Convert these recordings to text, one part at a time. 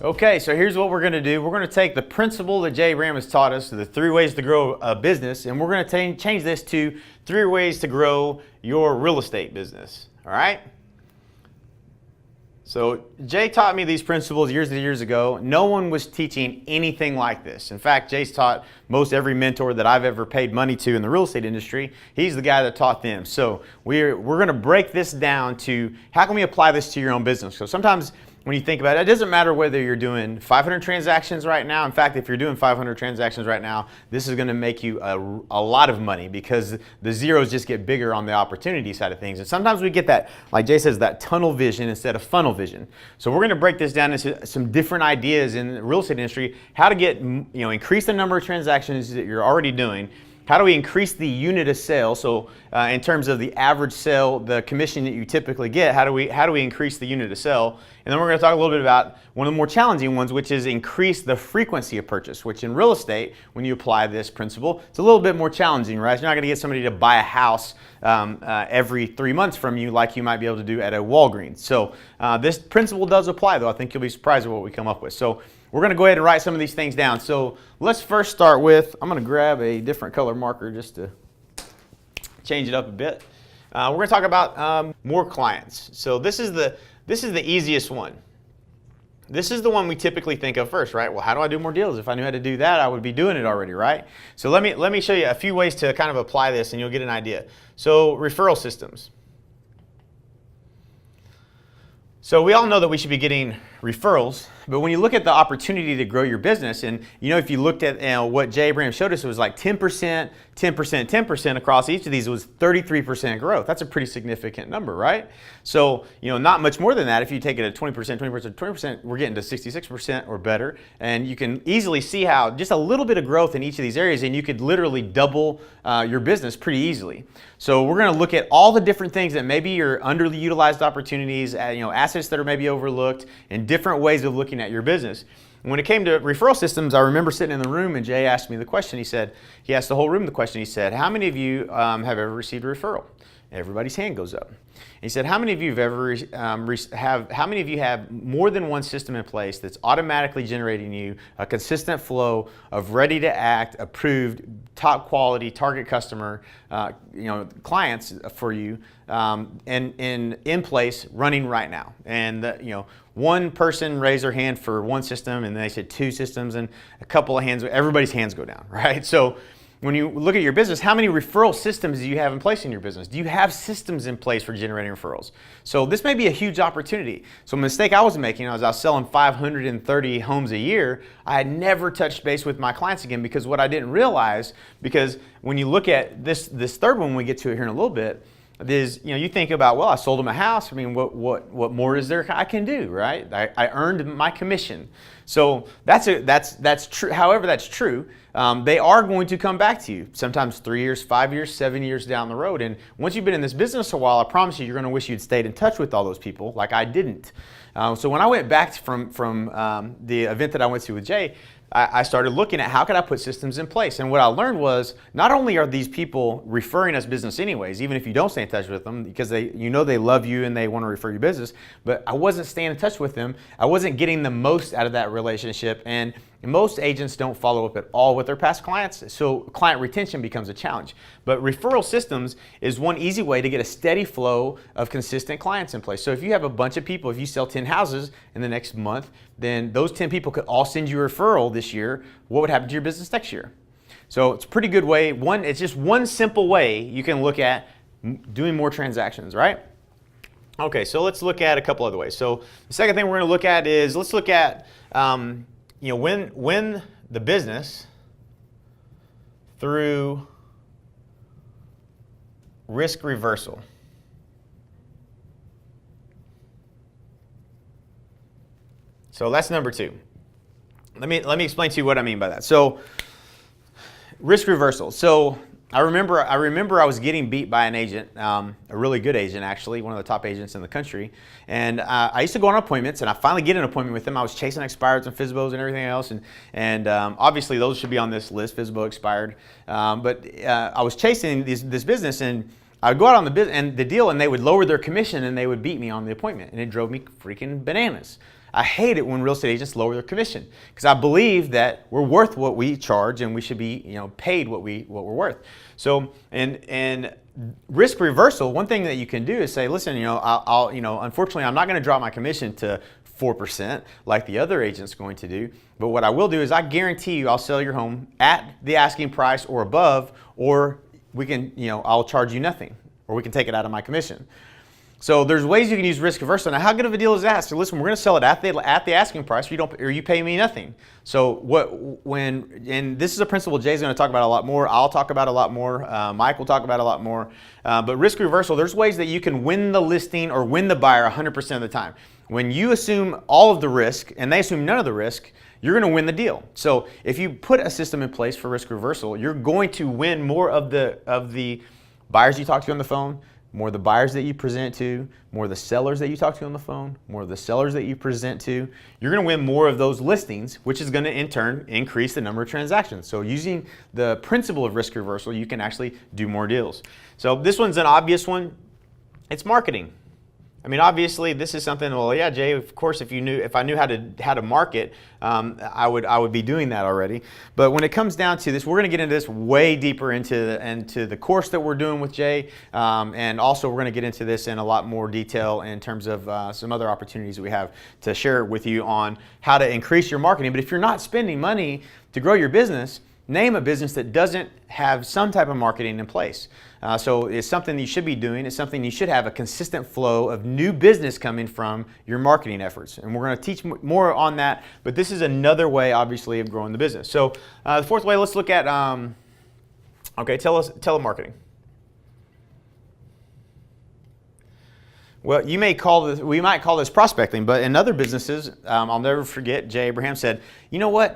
Okay, so here's what we're going to do. We're going to take the principle that Jay Ram has taught us, the 3 ways to grow a business, and we're going to change this to 3 ways to grow your real estate business. All right? So Jay taught me these principles years and years ago. No one was teaching anything like this. In fact, Jay's taught most every mentor that I've ever paid money to in the real estate industry. He's the guy that taught them. So we're going to break this down to how can we apply this to your own business. So sometimes when you think about it, it doesn't matter whether you're doing 500 transactions right now. In fact, if you're doing 500 transactions right now, this is going to make you a lot of money because the zeros just get bigger on the opportunity side of things. And sometimes we get that, like Jay says, that tunnel vision instead of funnel vision. So we're going to break this down into some different ideas in the real estate industry, how to get, increase the number of transactions that you're already doing. How do we increase the unit of sale? So in terms of the average sale, the commission that you typically get, how do we increase the unit of sale? And then we're going to talk a little bit about one of the more challenging ones, which is increase the frequency of purchase, which in real estate, when you apply this principle, it's a little bit more challenging, right? You're not going to get somebody to buy a house every 3 months from you like you might be able to do at a Walgreens. So this principle does apply, though. I think you'll be surprised at what we come up with. So we're going to go ahead and write some of these things down. So let's first start with, I'm going to grab a different color marker just to change it up a bit. We're going to talk about more clients. So this is the easiest one. This is the one we typically think of first, right? Well, how do I do more deals? If I knew how to do that, I would be doing it already, right? So let me show you a few ways to kind of apply this and you'll get an idea. So referral systems. So we all know that we should be getting referrals, but when you look at the opportunity to grow your business, and if you looked at what Jay Abraham showed us, it was like 10%, 10%, 10% across each of these was 33% growth. That's a pretty significant number, right? So, not much more than that. If you take it at 20%, 20%, 20%, we're getting to 66% or better. And you can easily see how just a little bit of growth in each of these areas, and you could literally double your business pretty easily. So we're going to look at all the different things that maybe are underutilized opportunities, assets that are maybe overlooked, and different ways of looking at your business. When it came to referral systems, I remember sitting in the room and Jay asked me the question. He asked the whole room the question. He said, how many of you have ever received a referral? Everybody's hand goes up. He said, how many of you have more than one system in place that's automatically generating you a consistent flow of ready to act, approved, top quality, target customer, clients for you, and in place running right now? And one person raised their hand for one system, and they said 2 systems, and a couple of hands. Everybody's hands go down, right? So when you look at your business, how many referral systems do you have in place in your business? Do you have systems in place for generating referrals? So this may be a huge opportunity. So a mistake I was making as I was selling 530 homes a year, I had never touched base with my clients again, because what I didn't realize, because when you look at this third one, when we get to it here in a little bit, is, you think about, well, I sold them a house. I mean, what more is there I can do, right? I earned my commission. So that's true. However, that's true. They are going to come back to you sometimes 3 years, 5 years, 7 years down the road. And once you've been in this business a while, I promise you're going to wish you'd stayed in touch with all those people, like I didn't. So when I went back from the event that I went to with Jay, I started looking at how could I put systems in place. And what I learned was, not only are these people referring us business anyways, even if you don't stay in touch with them, because they love you and they want to refer you business, but I wasn't staying in touch with them. I wasn't getting the most out of that relationship. And most agents don't follow up at all with their past clients, so client retention becomes a challenge. But referral systems is one easy way to get a steady flow of consistent clients in place. So if you have a bunch of people, if you sell 10 houses in the next month, then those 10 people could all send you a referral this year. What would happen to your business next year? So it's a pretty good way. It's just one simple way you can look at doing more transactions, right? Okay, so let's look at a couple other ways. So the second thing we're going to look at is, let's look at when the business, through risk reversal. So that's number 2. Let me explain to you what I mean by that. So risk reversal. So I remember I was getting beat by an agent, a really good agent actually, one of the top agents in the country. And I used to go on appointments, and I finally get an appointment with him. I was chasing expireds and FSBOs and everything else, and obviously those should be on this list, FSBO expired. But I was chasing this business, and I would go out on the deal, and they would lower their commission, and they would beat me on the appointment, and it drove me freaking bananas. I hate it when real estate agents lower their commission, because I believe that we're worth what we charge, and we should be, paid what we're worth. So, and risk reversal, one thing that you can do is say, listen, unfortunately, I'm not going to drop my commission to 4% like the other agent's going to do. But what I will do is I guarantee you I'll sell your home at the asking price or above, or we can, I'll charge you nothing, or we can take it out of my commission. So there's ways you can use risk reversal. Now, how good of a deal is that? So listen, we're going to sell it at the asking price, or you pay me nothing. So and this is a principle Jay's going to talk about a lot more. I'll talk about a lot more. Mike will talk about a lot more. But risk reversal, there's ways that you can win the listing or win the buyer 100% of the time. When you assume all of the risk and they assume none of the risk, you're going to win the deal. So if you put a system in place for risk reversal, you're going to win more of the buyers you talk to on the phone, more of the buyers that you present to, more of the sellers that you talk to on the phone, more of the sellers that you present to. You're going to win more of those listings, which is going to in turn increase the number of transactions. So using the principle of risk reversal, you can actually do more deals. So this one's an obvious one. It's marketing. I mean, obviously, this is something. Well, yeah, Jay. Of course, if I knew how to market, I would be doing that already. But when it comes down to this, we're going to get into this way deeper into the course that we're doing with Jay, and also we're going to get into this in a lot more detail in terms of some other opportunities we have to share with you on how to increase your marketing. But if you're not spending money to grow your business, name a business that doesn't have some type of marketing in place. So it's something you should be doing. It's something you should have a consistent flow of new business coming from your marketing efforts. And we're going to teach more on that, but this is another way, obviously, of growing the business. So the fourth way, let's look at, telemarketing. Well, we might call this prospecting, but in other businesses, I'll never forget, Jay Abraham said, you know what,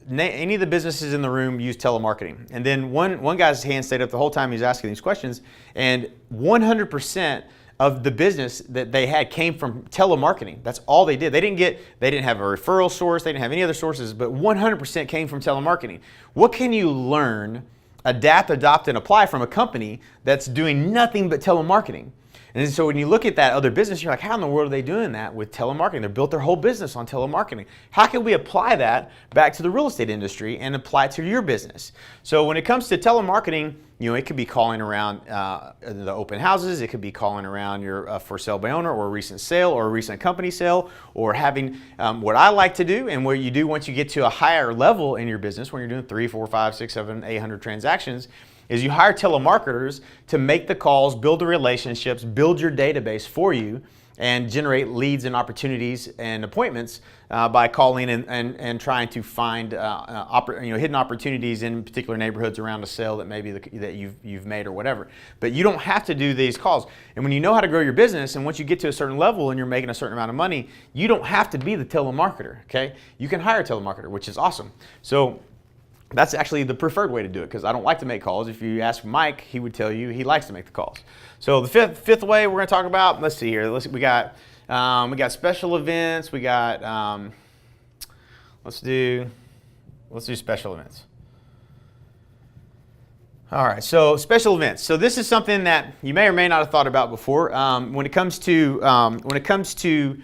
any of the businesses in the room use telemarketing. And then one guy's hand stayed up the whole time he was asking these questions, and 100% of the business that they had came from telemarketing. That's all they did. They didn't have a referral source, they didn't have any other sources, but 100% came from telemarketing. What can you learn, adapt, adopt, and apply from a company that's doing nothing but telemarketing? And so when you look at that other business, you're like, how in the world are they doing that with telemarketing? They built their whole business on telemarketing. How can we apply that back to the real estate industry and apply it to your business? So when it comes to telemarketing, it could be calling around the open houses. It could be calling around your for sale by owner, or a recent sale, or a recent company sale, or having what I like to do, and what you do once you get to a higher level in your business, when you're doing 3, 4, 5, 6, 7, 800 transactions, is you hire telemarketers to make the calls, build the relationships, build your database for you, and generate leads and opportunities and appointments by calling and trying to find hidden opportunities in particular neighborhoods around a sale that maybe that you've made or whatever. But you don't have to do these calls. And when you know how to grow your business, and once you get to a certain level and you're making a certain amount of money, you don't have to be the telemarketer. Okay, you can hire a telemarketer, which is awesome. So that's actually the preferred way to do it, because I don't like to make calls. If you ask Mike, he would tell you he likes to make the calls. So the fifth way we're going to talk about, let's see here. We got special events. We got let's do special events. All right, so special events. So this is something that you may or may not have thought about before. When it comes to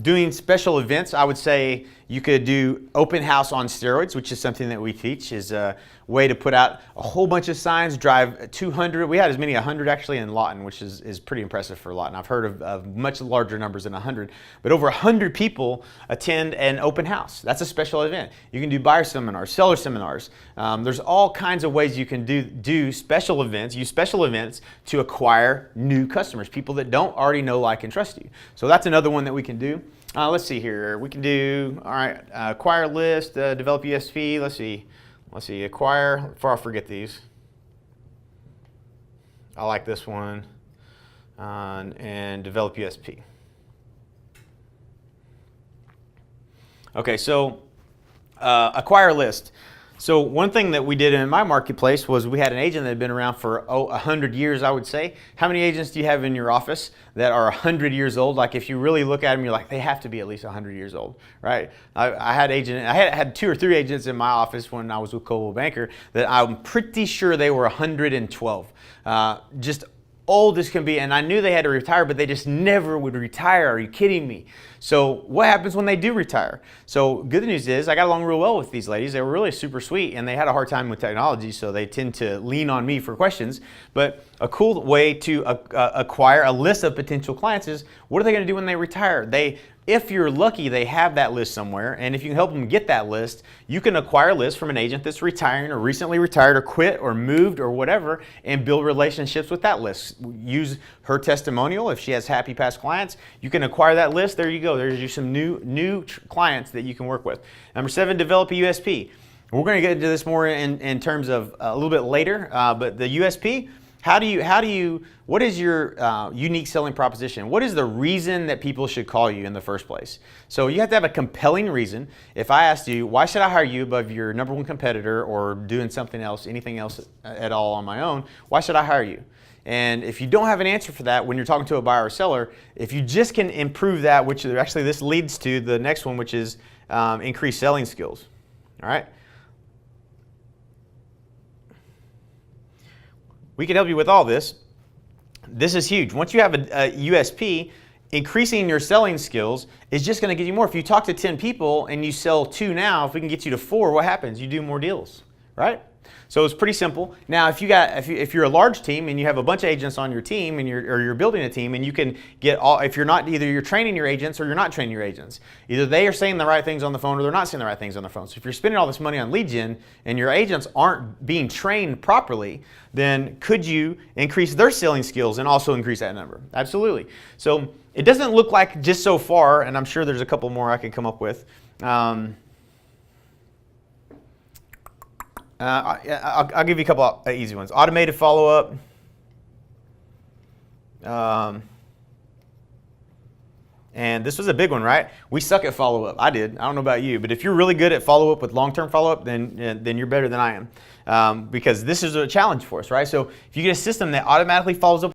doing special events, I would say you could do open house on steroids, which is something that we teach, is a way to put out a whole bunch of signs, drive 200. We had as many 100 actually in Lawton, which is pretty impressive for Lawton. I've heard of much larger numbers than 100, but over 100 people attend an open house. That's a special event. You can do buyer seminars, seller seminars. There's all kinds of ways you can do special events, use special events to acquire new customers, people that don't already know, like, and trust you. So that's another one that we can do. Let's see here. We can do, all right, acquire list, develop USP. Let's see, acquire, before I forget these. I like this one, and develop USP. Okay, so acquire list. So one thing that we did in my marketplace was we had an agent that had been around for 100 years, I would say. How many agents do you have in your office that are 100 years old? Like if you really look at them, you're like, they have to be at least 100 years old, right? I had 2 or 3 agents in my office when I was with Coldwell Banker that I'm pretty sure they were 112. Just old as can be, and I knew they had to retire, but they just never would retire. Are you kidding me? So what happens when they do retire? So good news is I got along real well with these ladies. They were really super sweet, and they had a hard time with technology, so they tend to lean on me for questions. But a cool way to acquire a list of potential clients is, what are they going to do when they retire? If you're lucky, they have that list somewhere, and if you can help them get that list, you can acquire a list from an agent that's retiring or recently retired or quit or moved or whatever, and build relationships with that list. Use her testimonial. If she has happy past clients, you can acquire that list. There you go. There's some new clients that you can work with. Number 7, develop a USP. We're going to get into this more in terms of a little bit later, but the USP, what is your unique selling proposition? What is the reason that people should call you in the first place? So you have to have a compelling reason. If I asked you, why should I hire you above your number 1 competitor or doing something else, anything else at all on my own, why should I hire you? And if you don't have an answer for that when you're talking to a buyer or seller, if you just can improve that, which actually this leads to the next one, which is increased selling skills. All right. We can help you with all this. This is huge. Once you have a USP, increasing your selling skills is just going to get you more. If you talk to 10 people and you sell 2 now, if we can get you to 4, what happens? You do more deals, right? So it's pretty simple. Now, if you're a large team and you have a bunch of agents on your team and you're building a team, and you can get if you're not, either you're training your agents or you're not training your agents. Either they are saying the right things on the phone or they're not saying the right things on the phone. So if you're spending all this money on lead gen and your agents aren't being trained properly, then could you increase their selling skills and also increase that number? Absolutely. So it doesn't look like just so far, and I'm sure there's a couple more I can come up with. I'll give you a couple of easy ones. Automated follow-up. And this was a big one, right? We suck at follow-up. I did. I don't know about you, but if you're really good at follow-up with long-term follow-up, then you're better than I am, because this is a challenge for us, right? So if you get a system that automatically follows up